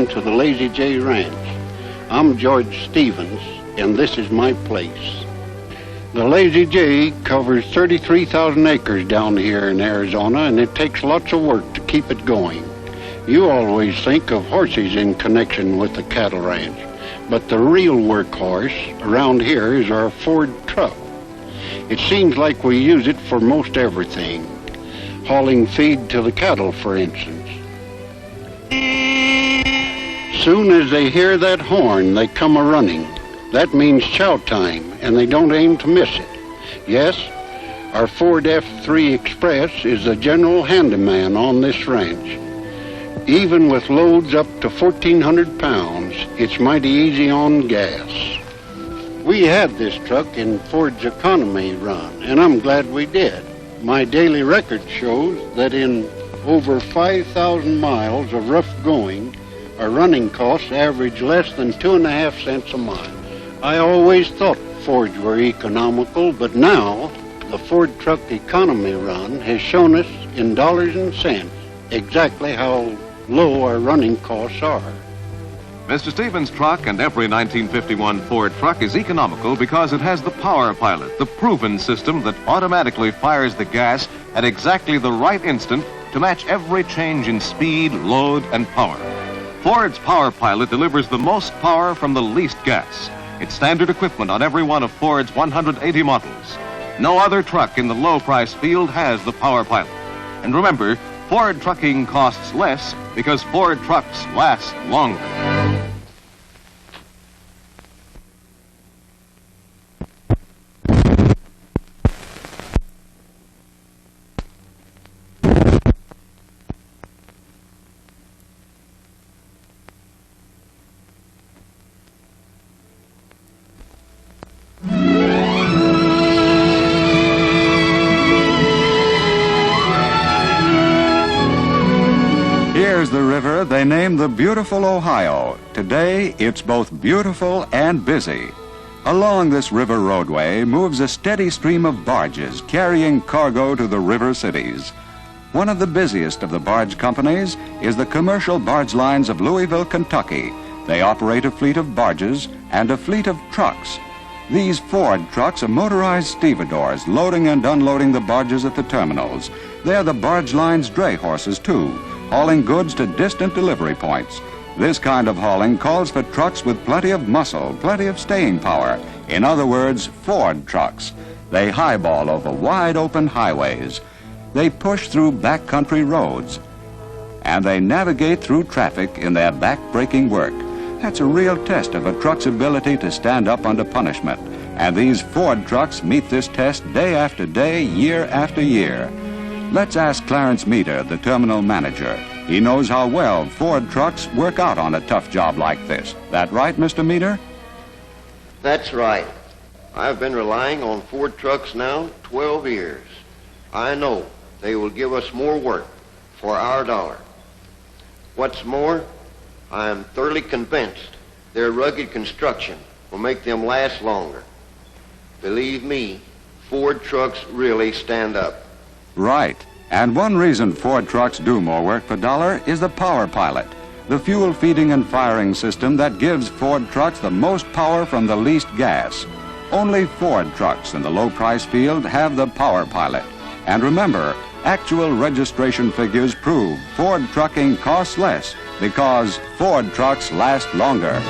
welcome to the Lazy J Ranch. I'm George Stevens, and this is my place. The Lazy J covers 33,000 acres down here in Arizona, and it takes lots of work to keep it going. You always think of horses in connection with the cattle ranch, but the real workhorse around here is our Ford truck. It seems like we use it for most everything, hauling feed to the cattle, for instance. Soon as they hear that horn, they come a-running. That means chow time, and they don't aim to miss it. Yes, our Ford F3 Express is the general handyman on this ranch. Even with loads up to 1,400 pounds, it's mighty easy on gas. We had this truck in Ford's economy run, and I'm glad we did. My daily record shows that in over 5,000 miles of rough going, our running costs average less than 2.5 cents a mile. I always thought Fords were economical, but now the Ford Truck Economy Run has shown us in dollars and cents exactly how low our running costs are. Mr. Stevens' truck and every 1951 Ford truck is economical because it has the Power Pilot, the proven system that automatically fires the gas at exactly the right instant to match every change in speed, load, and power. Ford's Power Pilot delivers the most power from the least gas. It's standard equipment on every one of Ford's 180 models. No other truck in the low-price field has the Power Pilot. And remember, Ford trucking costs less because Ford trucks last longer. Here's the river they named the Beautiful Ohio. Today, it's both beautiful and busy. Along this river roadway moves a steady stream of barges carrying cargo to the river cities. One of the busiest of the barge companies is the Commercial Barge Lines of Louisville, Kentucky. They operate a fleet of barges and a fleet of trucks. These Ford trucks are motorized stevedores, loading and unloading the barges at the terminals. They're the barge line's dray horses, too, hauling goods to distant delivery points. This kind of hauling calls for trucks with plenty of muscle, plenty of staying power. In other words, Ford trucks. They highball over wide open highways. They push through backcountry roads. And they navigate through traffic in their back-breaking work. That's a real test of a truck's ability to stand up under punishment. And these Ford trucks meet this test day after day, year after year. Let's ask Clarence Meader, the terminal manager. He knows how well Ford trucks work out on a tough job like this. That right, Mr. Meader? That's right. I've been relying on Ford trucks now 12 years. I know they will give us more work for our dollar. What's more, I am thoroughly convinced their rugged construction will make them last longer. Believe me, Ford trucks really stand up. Right. And one reason Ford trucks do more work per dollar is the Power Pilot, the fuel feeding and firing system that gives Ford trucks the most power from the least gas. Only Ford trucks in the low-price field have the Power Pilot. And remember, actual registration figures prove Ford trucking costs less because Ford trucks last longer.